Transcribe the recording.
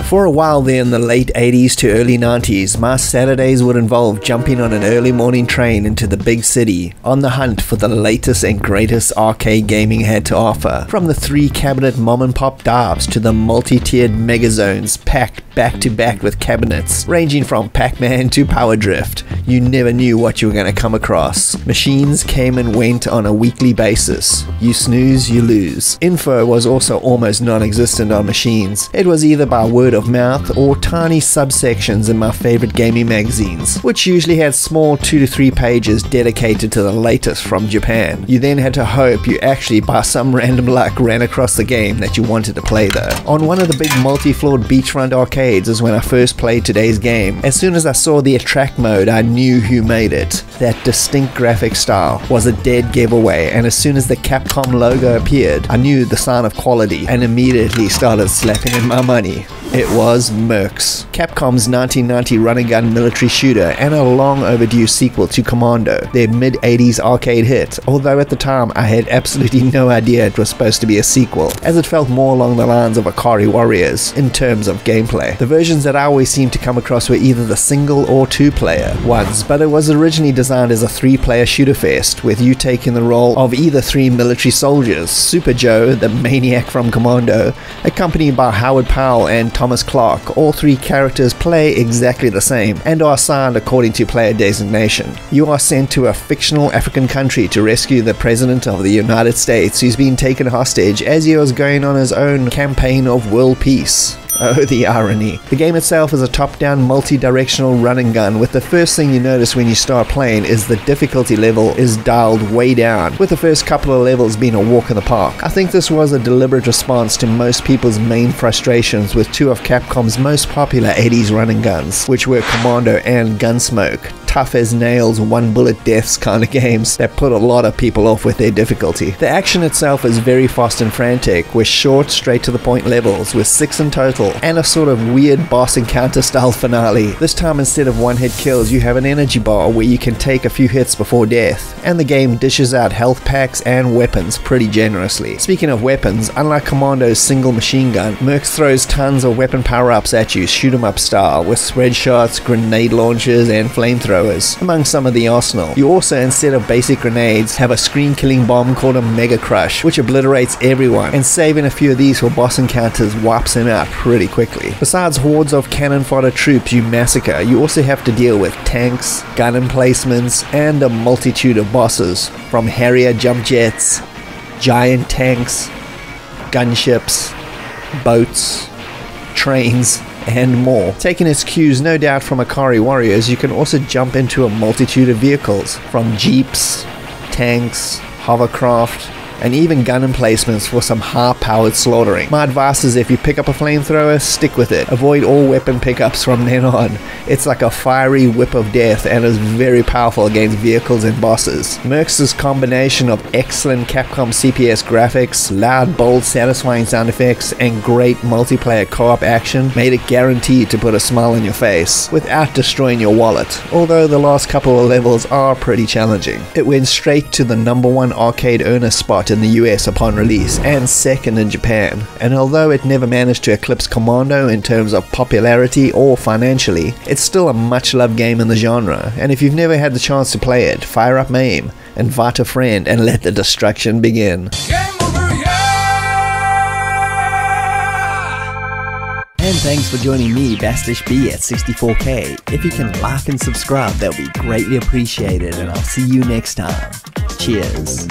For a while there in the late 80s to early 90s, my Saturdays would involve jumping on an early morning train into the big city, on the hunt for the latest and greatest arcade gaming had to offer. From the 3-cabinet mom-and-pop darbs to the multi-tiered megazones packed back to back with cabinets, ranging from Pac-Man to Power Drift, you never knew what you were going to come across. Machines came and went on a weekly basis. You snooze, you lose. Info was also almost non-existent on machines. It was either by word of mouth or tiny subsections in my favorite gaming magazines, which usually had small 2 to 3 pages dedicated to the latest from Japan. You then had to hope you actually by some random luck ran across the game that you wanted to play though. On one of the big multi-floored beachfront arcades is when I first played today's game. As soon as I saw the attract mode, I knew who made it. That distinct graphic style was a dead giveaway, and as soon as the Capcom logo appeared, I knew the sign of quality and immediately started slapping in my money. It was Mercs, Capcom's 1990 run-and-gun military shooter and a long overdue sequel to Commando, their mid-80s arcade hit, although at the time I had absolutely no idea it was supposed to be a sequel, as it felt more along the lines of Akari Warriors in terms of gameplay. The versions that I always seemed to come across were either the single or 2-player ones, but it was originally designed as a 3-player shooter fest, with you taking the role of either 3 military soldiers, Super Joe, the maniac from Commando, accompanied by Howard Powell and Thomas Clark. All 3 characters play exactly the same and are assigned according to player designation. You are sent to a fictional African country to rescue the President of the United States, who's been taken hostage as he was going on his own campaign of world peace. Oh, the irony. The game itself is a top-down multi-directional run-and-gun, with the first thing you notice when you start playing is the difficulty level is dialed way down, with the first couple of levels being a walk in the park. I think this was a deliberate response to most people's main frustrations with 2 of Capcom's most popular 80s run-and-guns, which were Commando and Gunsmoke. Tough as nails, one-bullet deaths kind of games that put a lot of people off with their difficulty. The action itself is very fast and frantic, with short, straight-to-the-point levels, with 6 in total, and a sort of weird boss encounter style finale. This time, instead of one-hit kills, you have an energy bar where you can take a few hits before death, and the game dishes out health packs and weapons pretty generously. Speaking of weapons, unlike Commando's single machine gun, Mercs throws tons of weapon power-ups at you, shoot-'em-up style, with spread shots, grenade launchers, and flamethrowers among some of the arsenal. You also, instead of basic grenades, have a screen-killing bomb called a Mega Crush, which obliterates everyone, and saving a few of these for boss encounters wipes them out pretty quickly. Besides hordes of cannon fodder troops you massacre, you also have to deal with tanks, gun emplacements, and a multitude of bosses, from Harrier jump jets, giant tanks, gunships, boats, trains, and more. Taking its cues no doubt from Akari Warriors, you can also jump into a multitude of vehicles, from jeeps, tanks, hovercraft, and even gun emplacements for some high-powered slaughtering. My advice is if you pick up a flamethrower, stick with it. Avoid all weapon pickups from then on. It's like a fiery whip of death and is very powerful against vehicles and bosses. Mercs' combination of excellent Capcom CPS graphics, loud, bold, satisfying sound effects, and great multiplayer co-op action made it guaranteed to put a smile on your face without destroying your wallet, although the last couple of levels are pretty challenging. It went straight to the #1 arcade earner spot in the US upon release, and second in Japan, and although it never managed to eclipse Commando in terms of popularity or financially, it's still a much-loved game in the genre, and if you've never had the chance to play it, fire up MAME, invite a friend, and let the destruction begin. And thanks for joining me, Bastish B, at 64K. If you can like and subscribe, that would be greatly appreciated, and I'll see you next time. Cheers.